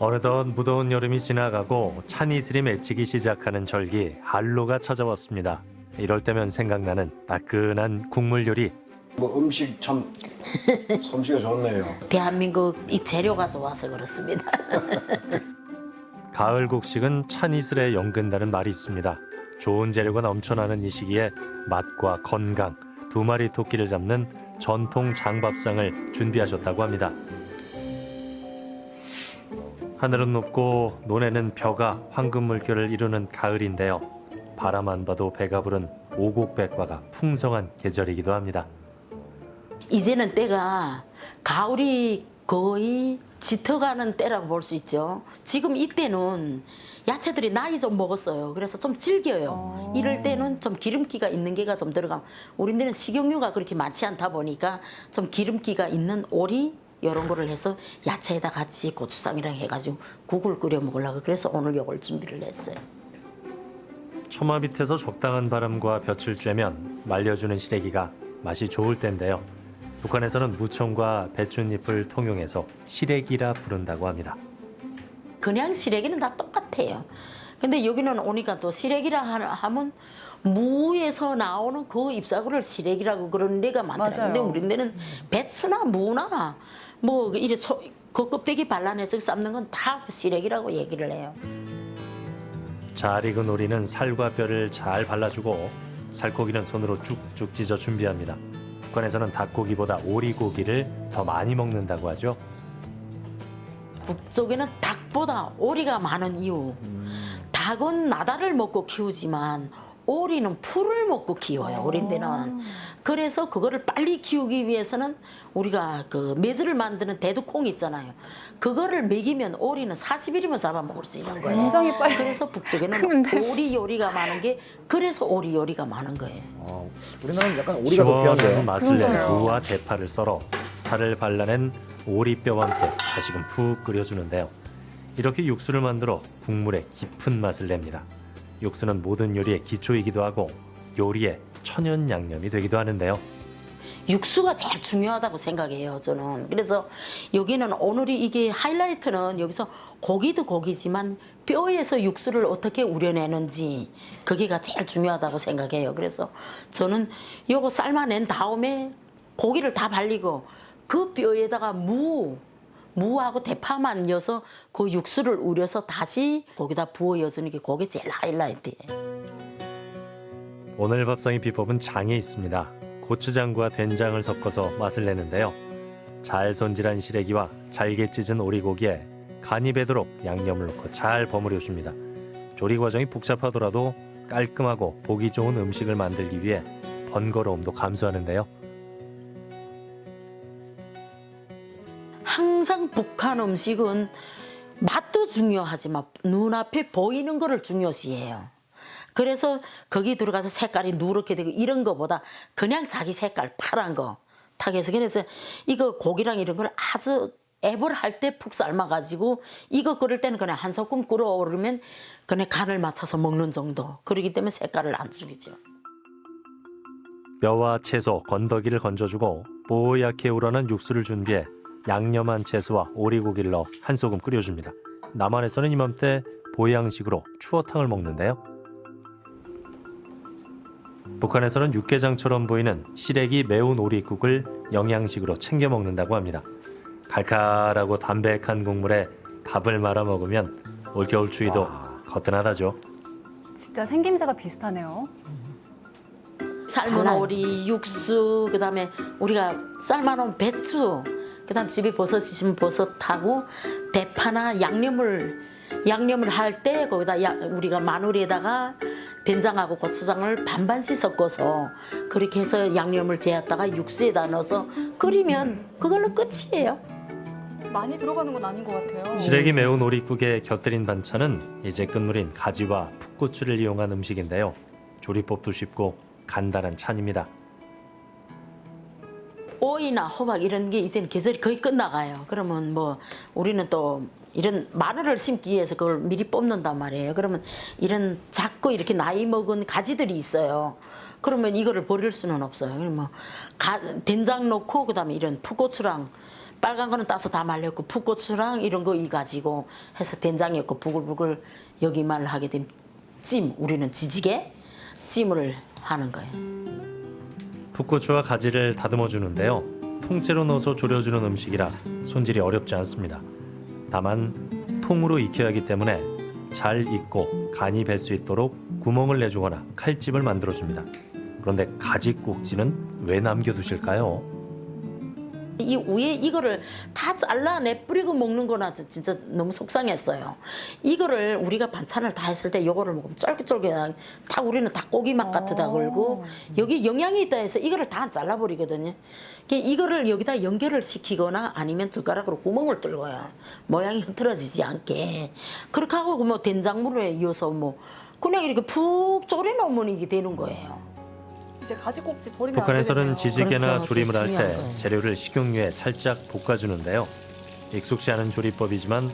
어느덧 무더운 여름이 지나가고 찬 이슬이 맺히기 시작하는 절기 한로가 찾아왔습니다. 이럴 때면 생각나는 따끈한 국물 요리. 뭐 음식 참 솜씨가 좋네요. 대한민국 이 재료가 좋아서 그렇습니다. 가을 곡식은 찬 이슬에 연근다는 말이 있습니다. 좋은 재료가 넘쳐나는 이 시기에 맛과 건강, 두 마리 토끼를 잡는 전통 장밥상을 준비하셨다고 합니다. 하늘은 높고 논에는 벼가 황금 물결을 이루는 가을인데요. 바람 안 봐도 배가 부른 오곡백과가 풍성한 계절이기도 합니다. 이제는 때가 가을이 거의 짙어가는 때라고 볼 수 있죠. 지금 이때는 야채들이 나이 좀 먹었어요. 그래서 좀 질겨요. 이럴 때는 좀 기름기가 있는 게가 좀 들어가면, 우리는 식용유가 그렇게 많지 않다 보니까 좀 기름기가 있는 오리 이런 거를 해서 야채에다 같이 고추장이랑 해가지고 국을 끓여 먹으려고, 그래서 오늘 요걸 준비를 했어요. 처마 밑에서 적당한 바람과 볕을 쬐면 말려주는 시래기가 맛이 좋을 텐데요. 북한에서는 무청과 배춧잎을 통용해서 시래기라 부른다고 합니다. 그냥 시래기는 다 똑같아요. 근데 여기는 오니까 또 시래기라 하면 무에서 나오는 그 잎사귀를 시래기라고 그러는 데가 많더라고요. 맞아요. 근데 우리 데는 배추나 무나 뭐 이래 그 껍데기 발라내서 삶는 건 다 시래기라고 얘기를 해요. 잘 익은 오리는 살과 뼈를 잘 발라주고 살코기는 손으로 쭉쭉 찢어 준비합니다. 북한에서는 닭고기보다 오리고기를 더 많이 먹는다고 하죠. 북쪽에는 닭보다 오리가 많은 이유. 닭은 나다를 먹고 키우지만 오리는 풀을 먹고 키워요. 우리데는. 그래서 그거를 빨리 키우기 위해서는 우리가 그 메주를 만드는 대두콩 있잖아요. 그거를 먹이면 오리는 40일이면 잡아먹을 수 있는 거예요. 굉장히 빨리 그래서 북쪽에는 크는데. 오리 요리가 많은 게, 그래서 오리 요리가 많은 거예요. 우리나라는 약간 오리가 더 시원한 귀한데요. 맛을 내는 그러니까요. 무와 대파를 썰어 살을 발라낸 오리뼈와 함께 다시금 푹 끓여주는데요. 이렇게 육수를 만들어 국물에 깊은 맛을 냅니다. 육수는 모든 요리의 기초이기도 하고 요리의 천연 양념이 되기도 하는데요. 육수가 제일 중요하다고 생각해요, 저는. 그래서 여기는 오늘이 이게 하이라이트는 여기서 고기도 고기지만 뼈에서 육수를 어떻게 우려내는지, 그게가 제일 중요하다고 생각해요. 그래서 저는 요거 삶아낸 다음에 고기를 다 발리고 그 뼈에다가 무하고 대파만 넣어서 그 육수를 우려서 다시 거기다 부어 여주는 게 그게 제일 하이라이트예요. 오늘 밥상의 비법은 장에 있습니다. 고추장과 된장을 섞어서 맛을 내는데요. 잘 손질한 시래기와 잘게 찢은 오리고기에 간이 배도록 양념을 넣고 잘 버무려 줍니다. 조리 과정이 복잡하더라도 깔끔하고 보기 좋은 음식을 만들기 위해 번거로움도 감수하는데요. 항상 북한 음식은 맛도 중요하지만 눈앞에 보이는 거를 중요시해요. 그래서 거기 들어가서 색깔이 누렇게 되고 이런 거보다 그냥 자기 색깔 파란 거 타게 해서, 그래서 이거 고기랑 이런 걸 아주 앱을 할 때 푹 삶아가지고 이거 끓일 때는 그냥 한 소끔 끓어오르면 그냥 간을 맞춰서 먹는 정도. 그러기 때문에 색깔을 안 죽이죠. 뼈와 채소, 건더기를 건져주고 뽀얗게 우러난 육수를 준비해 양념한 채소와 오리고기를 넣어 한 소금 끓여줍니다. 남한에서는 이맘때 보양식으로 추어탕을 먹는데요. 북한에서는 육개장처럼 보이는 시래기 매운 오리국을 영양식으로 챙겨 먹는다고 합니다. 칼칼하고 담백한 국물에 밥을 말아 먹으면 올겨울 추위도 거뜬하다죠. 진짜 생김새가 비슷하네요. 삶은 오리, 육수, 그다음에 우리가 삶아놓은 배추, 그다음 집에 버섯 있으면 버섯하고 대파나 양념을 할 때 거기다 우리가 마늘에다가 된장하고 고추장을 반반씩 섞어서 그렇게 해서 양념을 재었다가 육수에다 넣어서 끓이면 그걸로 끝이에요. 많이 들어가는 건 아닌 것 같아요. 시래기 매운 오리국에 곁들인 반찬은 이제 끝물인 가지와 풋고추를 이용한 음식인데요. 조리법도 쉽고 간단한 찬입니다. 오이나 호박 이런 게 이제는 계절이 거의 끝나가요. 그러면 뭐 우리는 또 이런 마늘을 심기 위해서 그걸 미리 뽑는단 말이에요. 그러면 이런 작고 이렇게 나이 먹은 가지들이 있어요. 그러면 이거를 버릴 수는 없어요. 그러면 된장 넣고 그다음에 이런 풋고추랑 빨간 거는 따서 다 말렸고 풋고추랑 이런 거 이 가지고 해서 된장이었고 부글부글 여기만 하게 된 찜, 우리는 지지개 찜을 하는 거예요. 풋고추와 가지를 다듬어 주는데요. 통째로 넣어서 졸여주는 음식이라 손질이 어렵지 않습니다. 다만 통으로 익혀야 하기 때문에 잘 익고 간이 배 수 있도록 구멍을 내주거나 칼집을 만들어줍니다. 그런데 가지 꼭지는 왜 남겨두실까요? 이 위에 이거를 다 잘라 내뿌리고 먹는 거나 진짜 너무 속상했어요. 이거를 우리가 반찬을 다 했을 때 이거를 먹으면 쫄깃쫄깃하게 다 우리는 닭고기 맛 같다 그러고 여기 영양이 있다 해서 이거를 다 잘라버리거든요. 이거를 여기다 연결을 시키거나 아니면 젓가락으로 구멍을 뚫어요. 모양이 흐트러지지 않게. 그렇게 하고 뭐 된장물에 이어서 뭐 그냥 이렇게 푹 졸여 놓으면 이게 되는 거예요. 이제 가지 꼭지 버리면 안 북한에서는 되겠네요. 지지개나 그렇죠. 조림을 할 중요한 때 거예요. 재료를 식용유에 살짝 볶아주는데요. 익숙지 않은 조리법이지만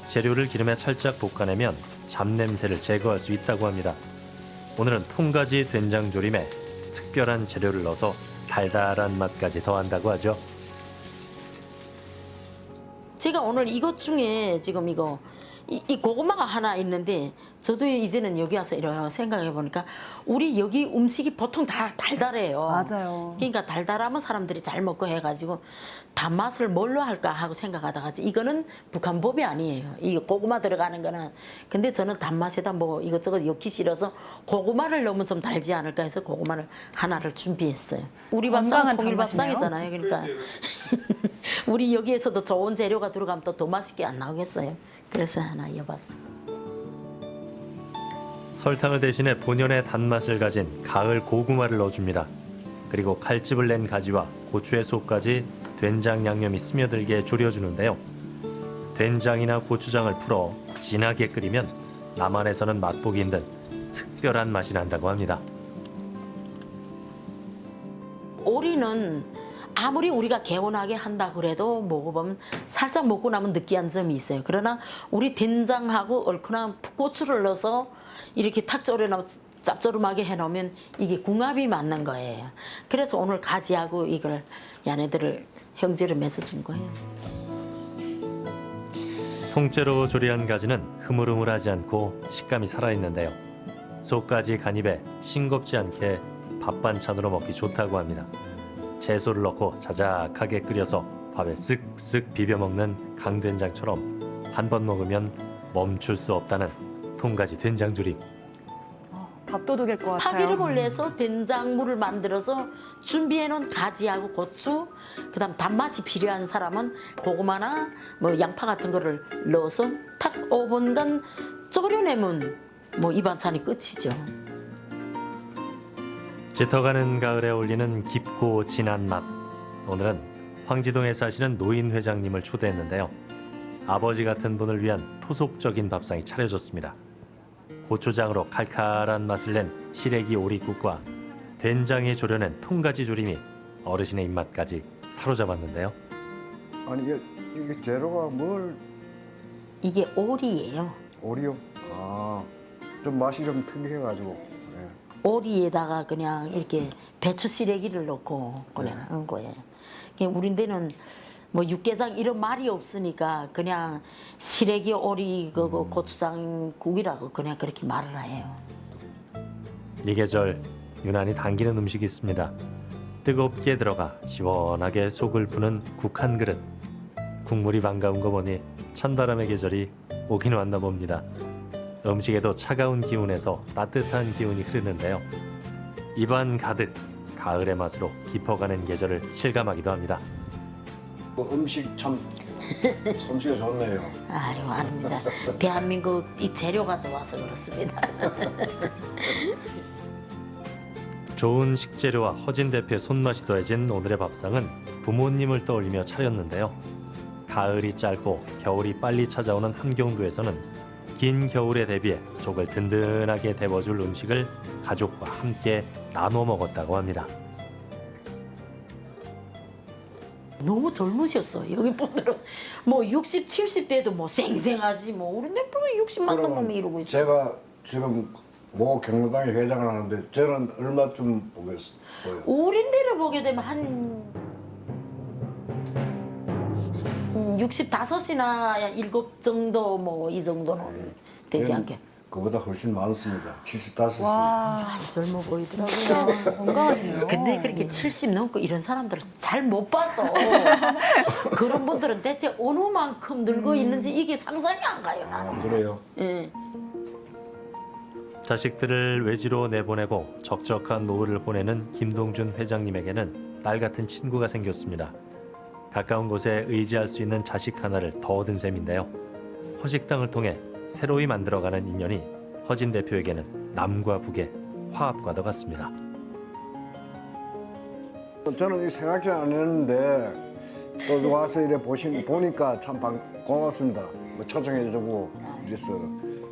재료를 기름에 살짝 볶아내면 잡냄새를 제거할 수 있다고 합니다. 오늘은 통가지 된장조림에 특별한 재료를 넣어서 달달한 맛까지 더한다고 하죠. 제가 오늘 이것 중에 지금 이 고구마가 하나 있는데 저도 이제는 여기 와서 이렇게 생각해 보니까 우리 여기 음식이 보통 다 달달해요. 맞아요. 그러니까 달달하면 사람들이 잘 먹고 해가지고 단맛을 뭘로 할까 하고 생각하다가 이거는 북한법이 아니에요. 이 고구마 들어가는 거는. 근데 저는 단맛에다 뭐 이것저것 넣기 싫어서 고구마를 넣으면 좀 달지 않을까 해서 고구마를 하나를 준비했어요. 우리 밥상은 건강한 통일밥상이잖아요. 그러니까 우리 여기에서도 좋은 재료가 들어가면 또 더 맛있게 안 나오겠어요. 그래서 하나 이어봤어요. 설탕을 대신해 본연의 단맛을 가진 가을 고구마를 넣어줍니다. 그리고 칼집을 낸 가지와 고추의 속까지 된장 양념이 스며들게 졸여주는데요. 된장이나 고추장을 풀어 진하게 끓이면 남한에서는 맛보기 힘든 특별한 맛이 난다고 합니다. 오리는 아무리 우리가 개운하게 한다 그래도 먹어보면 살짝 먹고 나면 느끼한 점이 있어요. 그러나 우리 된장하고 얼큰한 풋고추를 넣어서 이렇게 탁 졸여놓으면 짭조름하게 해놓으면 이게 궁합이 맞는 거예요. 그래서 오늘 가지하고 이걸 야네들을 형제를 맺어준 거예요. 통째로 조리한 가지는 흐물흐물하지 않고 식감이 살아있는데요. 속까지 간입에 싱겁지 않게 밥 반찬으로 먹기 좋다고 합니다. 채소를 넣고 자작하게 끓여서 밥에 쓱쓱 비벼 먹는 강된장처럼 한 번 먹으면 멈출 수 없다는 통가지 된장조림. 밥도둑일 것 같아요. 파기름을 내서 된장물을 만들어서 준비해놓은 가지하고 고추, 그다음 단맛이 필요한 사람은 고구마나 뭐 양파 같은 거를 넣어서 탁 5분간 졸여내면 뭐 이 반찬이 끝이죠. 짙어가는 가을에 어울리는 깊고 진한 맛. 오늘은 황지동에 사시는 노인 회장님을 초대했는데요. 아버지 같은 분을 위한 토속적인 밥상이 차려졌습니다. 고추장으로 칼칼한 맛을 낸 시래기 오리국과 된장에 졸여낸 통가지 조림이 어르신의 입맛까지 사로잡았는데요. 아니 이게 재료가 뭘 이게 오리예요. 오리요? 좀 맛이 좀 특이해가지고. 예. 오리에다가 그냥 이렇게 배추 시래기를 넣고 그냥 한 거예요. 우리 데는 뭐 육개장 이런 말이 없으니까 그냥 시래기 오리 그거 고추장 국이라고 그냥 그렇게 말을 해요. 이 계절 유난히 당기는 음식이 있습니다. 뜨겁게 들어가 시원하게 속을 푸는 국 한 그릇. 국물이 반가운 거 보니 찬바람의 계절이 오긴 왔나 봅니다. 음식에도 차가운 기운에서 따뜻한 기운이 흐르는데요. 입안 가득 가을의 맛으로 깊어가는 계절을 실감하기도 합니다. 음식 참 솜씨가 좋네요. 아유 아닙니다. 대한민국 이 재료가 좋아서 그렇습니다. 좋은 식재료와 허진 대표의 손맛이 더해진 오늘의 밥상은 부모님을 떠올리며 차렸는데요. 가을이 짧고 겨울이 빨리 찾아오는 함경도에서는 긴 겨울에 대비해 속을 든든하게 데워줄 음식을 가족과 함께 나눠 먹었다고 합니다. 너무 젊으셨어. 여기 분들은 뭐 60, 70대도 뭐 생생하지 뭐 우리 내 60만 넘으면 이러고 있어. 제가 지금 모 경로당에 회장을 하는데 저는 얼마쯤 보겠어요? 우린데를 보게 되면 한 65이나 7 정도 뭐 이 정도는 되지 않게. 그보다 훨씬 많습니다. 75세. 와, 아, 젊어 보이더라고요. 진짜 건강하시네요. 근데 그렇게 70 넘고 이런 사람들은 잘 못 봐서 그런 분들은 대체 어느 만큼 늙어 있는지 이게 상상이 안 가요. 나는. 그래요. 예. 자식들을 외지로 내보내고 적적한 노후를 보내는 김동준 회장님에게는 딸 같은 친구가 생겼습니다. 가까운 곳에 의지할 수 있는 자식 하나를 더 얻은 셈인데요. 허식당을 통해 새로이 만들어가는 인연이 허진 대표에게는 남과 북의 화합과도 같습니다. 저는 이 생각지 안 했는데 또 와서 이래 보니까 참 고맙습니다. 뭐 초청해주고 이래서.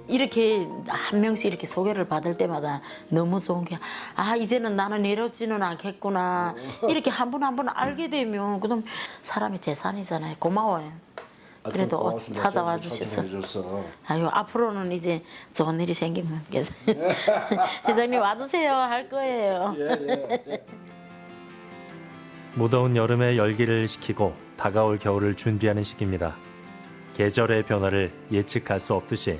이렇게 한 명씩 이렇게 소개를 받을 때마다 너무 좋은 게, 아, 이제는 나는 외롭지는 않겠구나. 이렇게 한 분 한 분 알게 되면 그럼 사람이 재산이잖아요. 고마워요. 그래도 고맙습니다. 찾아와 좀 주셔서. 초청해줘서. 아유, 앞으로는 이제 좋은 일이 생기면 회장님 와주세요 할 거예요. 무더운 여름의 열기를 식히고 다가올 겨울을 준비하는 시기입니다. 계절의 변화를 예측할 수 없듯이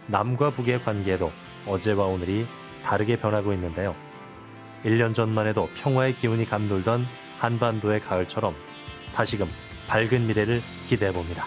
남과 북의 관계도 어제와 오늘이 다르게 변하고 있는데요. 1년 전만 해도 평화의 기운이 감돌던 한반도의 가을처럼 다시금 밝은 미래를 기대해 봅니다.